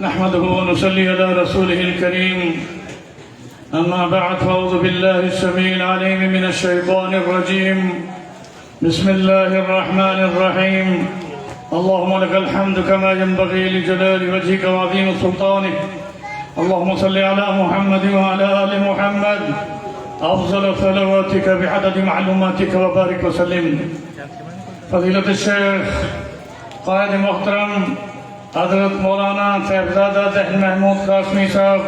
نحمده ونصلي على رسوله الكريم أما بعد فأعوذ بالله السميع العليم من الشيطان الرجيم بسم الله الرحمن الرحيم اللهم لك الحمد كما ينبغي لجلال وجهك وعظيم سلطانك اللهم صل على محمد وعلى آل محمد أفضل صلواتك بعدد معلوماتك وبارك وسلم. فضيلة الشيخ قائد محترم حضرت مولانا صاحبزادہ ذہن محمود قاسمی صاحب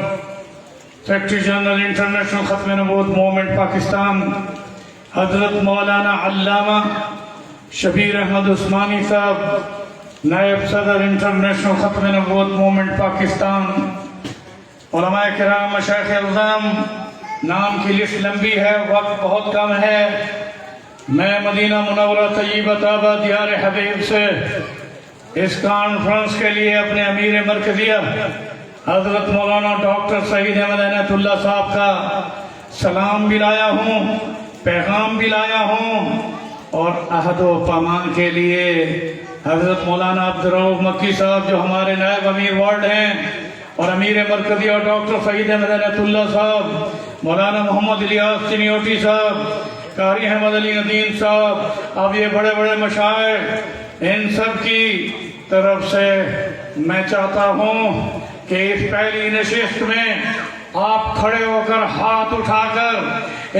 سیکرٹری جنرل انٹرنیشنل ختم نبوت موومنٹ پاکستان، حضرت مولانا علامہ شبیر احمد عثمانی صاحب نائب صدر انٹرنیشنل ختم نبوت موومنٹ پاکستان، علماء کرام، مشائخ اعظام، نام کی لسٹ لمبی ہے، وقت بہت کم ہے. میں مدینہ منورہ طیبہ طیبہ دیار حبیب سے اس کانفرنس کے لیے اپنے امیر مرکزیہ حضرت مولانا ڈاکٹر سعید احمد عنایت اللہ صاحب کا سلام بھی لایا ہوں، پیغام بھی لایا ہوں، اور عہد و پیمان کے لیے حضرت مولانا عبدالرؤف مکی صاحب جو ہمارے نائب امیر وارڈ ہیں اور امیر مرکزیہ ڈاکٹر سعید احمد عنایت اللہ صاحب، مولانا محمد الیاس چنیوٹی صاحب، قاری احمد علی ندیم صاحب، اب یہ بڑے بڑے مشائخ، ان سب کی طرف سے میں چاہتا ہوں کہ اس پہلی نشست میں آپ کھڑے ہو کر ہاتھ اٹھا کر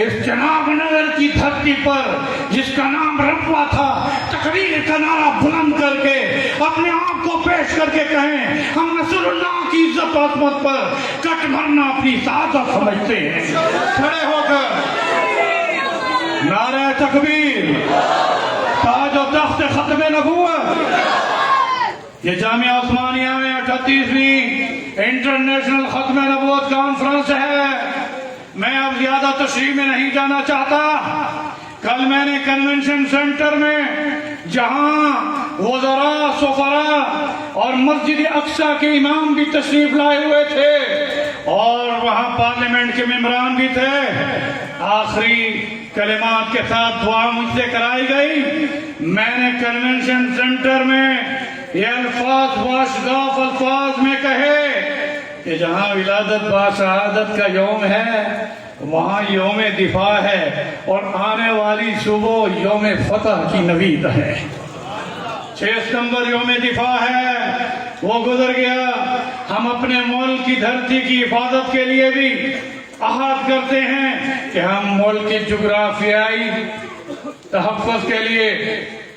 اس جناب نگر کی دھرتی پر جس کا نام ربوہ تھا تقریر کا نعرہ بلند کر کے اپنے آپ کو پیش کر کے کہیں ہم رسول اللہ کی عزت و عظمت پر کٹ بھرنا اپنی سعادت سمجھتے ہیں. کھڑے ہو کر نعرہ تکبیر، تاج و تخت ختم نبوت. یہ جامعہ عثمانیہ میں 38ویں انٹرنیشنل ختم نبوت کانفرنس ہے. میں اب زیادہ تشریح میں نہیں جانا چاہتا. کل میں نے کنونشن سینٹر میں جہاں وزراء، سفراء اور مسجد اقصی کے امام بھی تشریف لائے ہوئے تھے اور وہاں پارلیمنٹ کے ممبران بھی تھے، آخری کلمات کے ساتھ دعا مجھ سے کرائی گئی. میں نے کنونشن سینٹر میں یہ الفاظ واشگاف الفاظ میں کہے کہ جہاں ولادت باشہادت کا یوم ہے وہاں یوم دفاع ہے اور آنے والی صبح یوم فتح کی نوید ہے. 6 ستمبر یوم دفاع ہے، وہ گزر گیا. ہم اپنے ملک کی دھرتی کی حفاظت کے لیے بھی عہد کرتے ہیں کہ ہم ملک کی جغرافیائی تحفظ کے لیے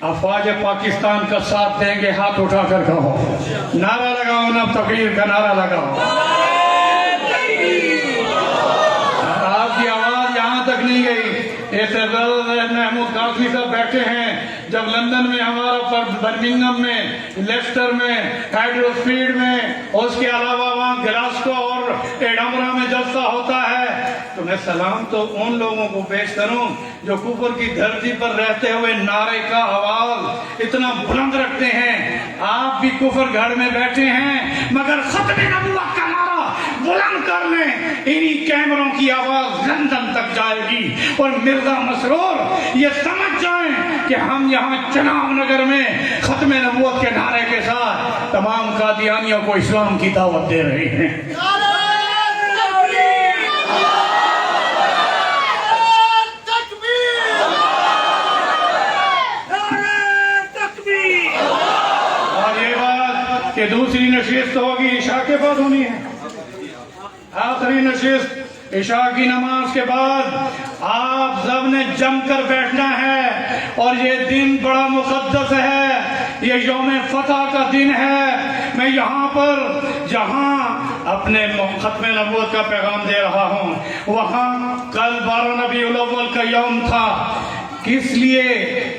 افواج پاکستان کا ساتھ دیں گے. ہاتھ اٹھا کر کہو، نعرہ لگاؤ نا، تکبیر کا نعرہ لگاؤ. آپ کی آواز یہاں تک نہیں گئی. ایسے محمود قاسمی صاحب بیٹھے ہیں، جب لندن میں ہمارا برمنگھم میں، لیسٹر میں، ہائیڈرو سپیڈ میں، اور اس کے علاوہ وہاں گلاسکو اور ایڈنبرا میں جلسہ ہوتا ہے، تو میں سلام تو ان لوگوں کو پیش کروں جو کفر کی دھرتی پر رہتے ہوئے نعرے کا آواز اتنا بلند رکھتے ہیں. آپ بھی کفر گھر میں بیٹھے ہیں مگر ختم نبوت کا نعرہ بلند کر لیں. انہی کیمروں کی آواز لندن تک جائے گی اور مرزا مسرور یہ سمجھ جائیں کہ ہم یہاں چناب نگر میں ختم نبوت کے نعرے کے ساتھ تمام قادیانیوں کو اسلام کی دعوت دے رہے ہیں. کہ دوسری نشست ہوگی عشاء کے بعد ہونی ہے. آخری نشست عشاء کی نماز کے بعد آپ سب نے جم کر بیٹھنا ہے اور یہ دن بڑا مقدس ہے، یہ یوم فتح کا دن ہے. میں یہاں پر جہاں اپنے ختم نبوت کا پیغام دے رہا ہوں وہاں کل 12 ربیع الاول کا یوم تھا. کس لیے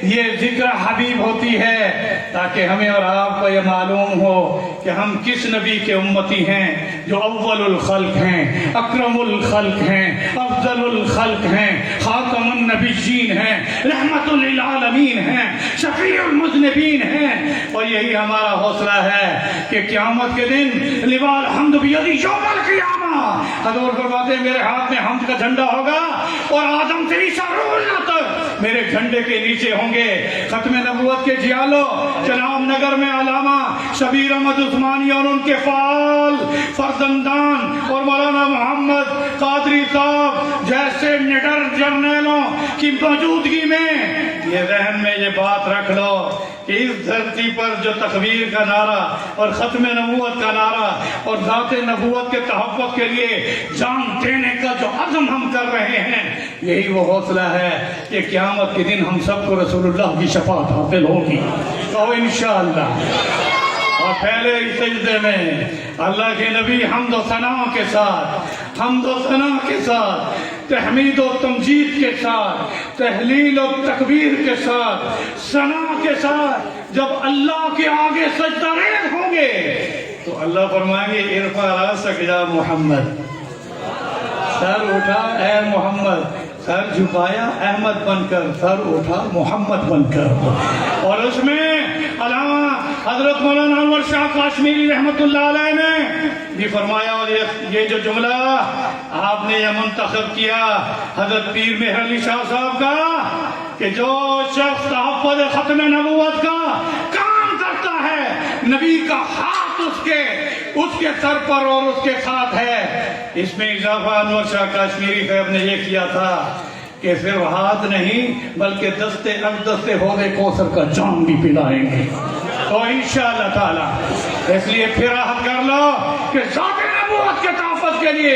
یہ ذکر حبیب ہوتی ہے؟ تاکہ ہمیں اور آپ کو یہ معلوم ہو کہ ہم کس نبی کے امتی ہیں جو اول الخلق ہیں، اکرم الخلق ہیں، افضل الخلق ہیں، خاتم النبیین ہیں، رحمت للعالمین ہیں، شفیع المذنبین ہیں. اور یہی ہمارا حوصلہ ہے کہ قیامت کے دن لواء الحمد بیدی یوم القیامہ حضور فرماتے ہیں میرے ہاتھ میں حمد کا جھنڈا ہوگا اور آدم سے عیسیٰ روح اللہ تک میرے جھنڈے کے نیچے ہوں گے۔ ختم نبوت کے جیالو جناب نگر میں علامہ شبیر احمد عثمانی اور ان کے فعال فرزندان اور مولانا محمد قادری صاحب جیسے نڈر جرنیلوں کی موجودگی میں یہ ذہن میں یہ بات رکھ لو کہ اس دھرتی پر جو تکبیر کا نعرہ اور ختم نبوت کا نعرہ اور ذات نبوت کے تحفظ کے لیے جان دینے کا جو عزم ہم کر رہے ہیں، یہی وہ حوصلہ ہے کہ قیامت کے دن ہم سب کو رسول اللہ کی شفاعت حاصل ہوگی تو انشاءاللہ۔ اور پہلے اس سجدے میں اللہ کے نبی حمد و ثنا کے ساتھ، حمد و ثنا کے ساتھ، تحمید و تمجید کے ساتھ، تحلیل و تکبیر کے ساتھ، ثنا کے ساتھ جب اللہ کے آگے سجدہ ریز ہوں گے تو اللہ فرمائیں گے ارفع راسک یا محمد، سر اٹھا اے محمد، سر جھکایا احمد بن کر، سر اٹھا محمد بن کر۔ اور اس میں علامہ حضرت مولانا انور شاہ کاشمیری رحمت اللہ علیہ نے بھی فرمایا، اور یہ جو جملہ آپ نے یہ منتخب کیا حضرت پیر مہر علی شاہ صاحب کا کہ جو شخص تحفظ ختم نبوت کا کام کرتا ہے نبی کا ہاتھ اس کے سر پر اور اس کے ساتھ ہے۔ اس میں اضافہ انور شاہ کاشمیری صاحب نے یہ کیا تھا کہ صرف ہاتھ نہیں بلکہ دستے اقدس سے حوض کوثر کا جام بھی پلائیں گے تو انشاءاللہ تعالی۔ اس لیے پھر عہد کر لو کہ ذات نبوت کے تحفظ کے لیے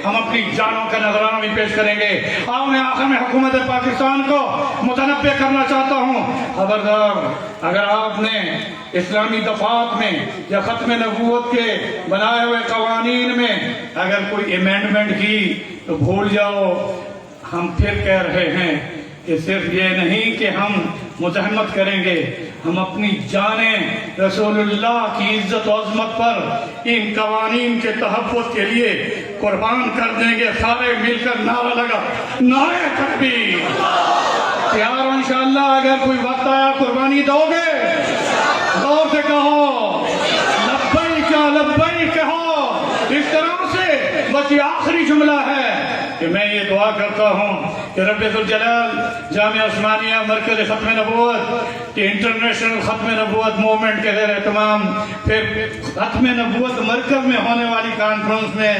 ہم اپنی جانوں کا نذرانہ بھی پیش کریں گے۔ اور میں آخر میں حکومت پاکستان کو متنبہ کرنا چاہتا ہوں، خبردار اگر آپ نے اسلامی دفعات میں یا ختم نبوت کے بنائے ہوئے قوانین میں اگر کوئی امینڈمنٹ کی تو بھول جاؤ۔ ہم پھر کہہ رہے ہیں کہ صرف یہ نہیں کہ ہم مزاحمت کریں گے، ہم اپنی جانیں رسول اللہ کی عزت و عظمت پر ان قوانین کے تحفظ کے لیے قربان کر دیں گے۔ سارے مل کر نعرہ لگا، نعرہ تکبیر۔ تیار ہو انشاءاللہ؟ اگر کوئی وقت آیا قربانی دو گے؟ زور سے کہو لبیک لبیک کہو۔ اس طرح سے بس یہ آخری جملہ ہے کہ میں یہ دعا کرتا ہوں کہ رب ذوالجلال جامعہ عثمانیہ مرکز ختم نبوت کہ انٹرنیشنل ختم نبوت موومنٹ کے زیر اہتمام پھر ختم نبوت مرکز میں ہونے والی کانفرنس میں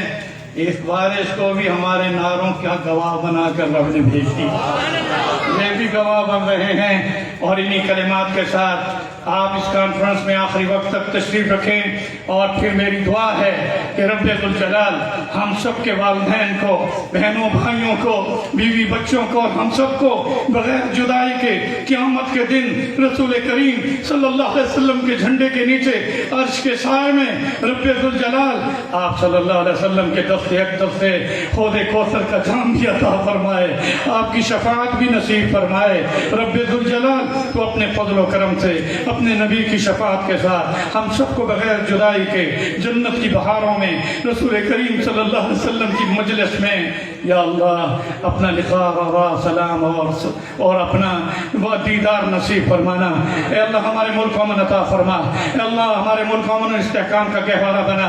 اس بارش کو بھی ہمارے نعروں کا گواہ بنا کر رب نے بھیج دی، یہ بھی گواہ بن رہے ہیں۔ اور انہی کلمات کے ساتھ آپ اس کانفرنس میں آخری وقت تک تشریف رکھیں۔ اور پھر میری دعا ہے کہ رب ذوالجلال ہم سب کے والدین کو، بہنوں بھائیوں کو، بیوی بچوں کو، ہم سب کو بغیر جدائی کے قیامت کے دن رسول کریم صلی اللہ علیہ وسلم کے جھنڈے کے نیچے عرش کے سائے میں رب ذوالجلال آپ صلی اللہ علیہ وسلم کے دست اقدس سے حوض کوثر کا جام بھی عطا فرمائے، آپ کی شفاعت بھی نصیب فرمائے۔ رب ذوالجلال تو اپنے فضل و کرم سے اپنے نبی کی شفاعت کے ساتھ ہم سب کو بغیر جدائی کے جنت کی بہاروں میں رسول کریم صلی اللہ علیہ وسلم کی مجلس میں یا اللہ اپنا لقاء اور سلام اور اپنا دیدار نصیب فرمانا۔ اے اللہ ہمارے ملک کو امن عطا فرما، اے اللہ ہمارے ملک کو امن استحکام کا گہوارہ بنا،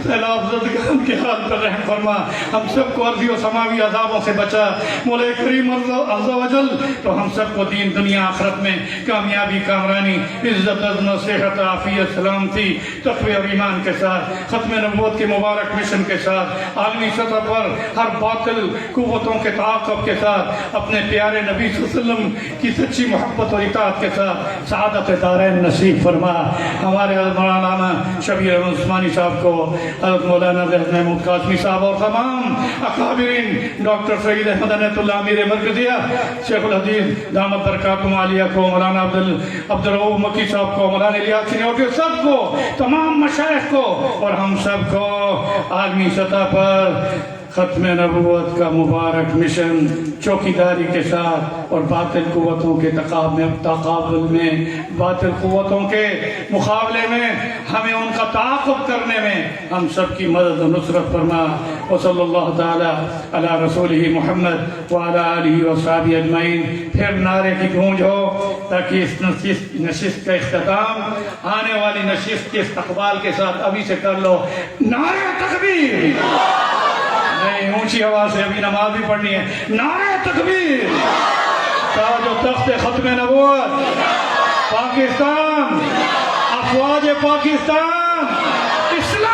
سیلاب زدگان کے حال پر رحم فرما، ہم سب کو ارضی و سماوی عذابوں سے بچا مولا کریم عز و جل، تو ہم سب کو دین دنیا آخرت میں کامیابی، کامرانی، عزت، عظمت، صحت، عافیت، سلامتی، تقوی اور ایمان کے ساتھ ختم نبوت کے مبارک مشن کے ساتھ عالمی سطح پر ہر باطل قوتوں کے تعاقب کے ساتھ اپنے پیارے نبی صلی اللہ علیہ وسلم کی سچی محبت اور اطاعت کے ساتھ سعادت دارین نصیب فرما۔ ہمارے مولانا شبیر احمد عثمانی صاحب کو، حضرت مولانا زید محمود قاسمی صاحب اور تمام اکابرین، ڈاکٹر سعید احمد عنایت اللہ امیر مرکزیہ، شیخ الحدیث دامت برکاتہم عالیہ کو، مولانا عبدالرؤوف مکی صاحب کو، مولانا الیاس سنیوٹی، سب کو، تمام مشائخ کو اور ہم سب کو عالمی سطح پر ختم نبوت کا مبارک مشن چوکیداری کے ساتھ اور باطل قوتوں کے تقابل میں، باطل قوتوں کے مقابلے میں ہمیں ان کا تعاقب کرنے میں ہم سب کی مدد و نصرت فرما۔ وصلی اللہ تعالی علی رسولہ محمد وعلی آلہ وصحبہ اجمعین۔ پھر نعرے کی گونج ہو تاکہ اس نشست کا اختتام آنے والی نشست کے استقبال کے ساتھ ابھی سے کر لو۔ نعرہ تکبیر! نہیں اونچی آواز سے ابھی نماز بھی پڑھنی ہے. نعرہ تکبیر. تاج و تخت ختم نبوت پاکستان، افواج پاکستان، اسلام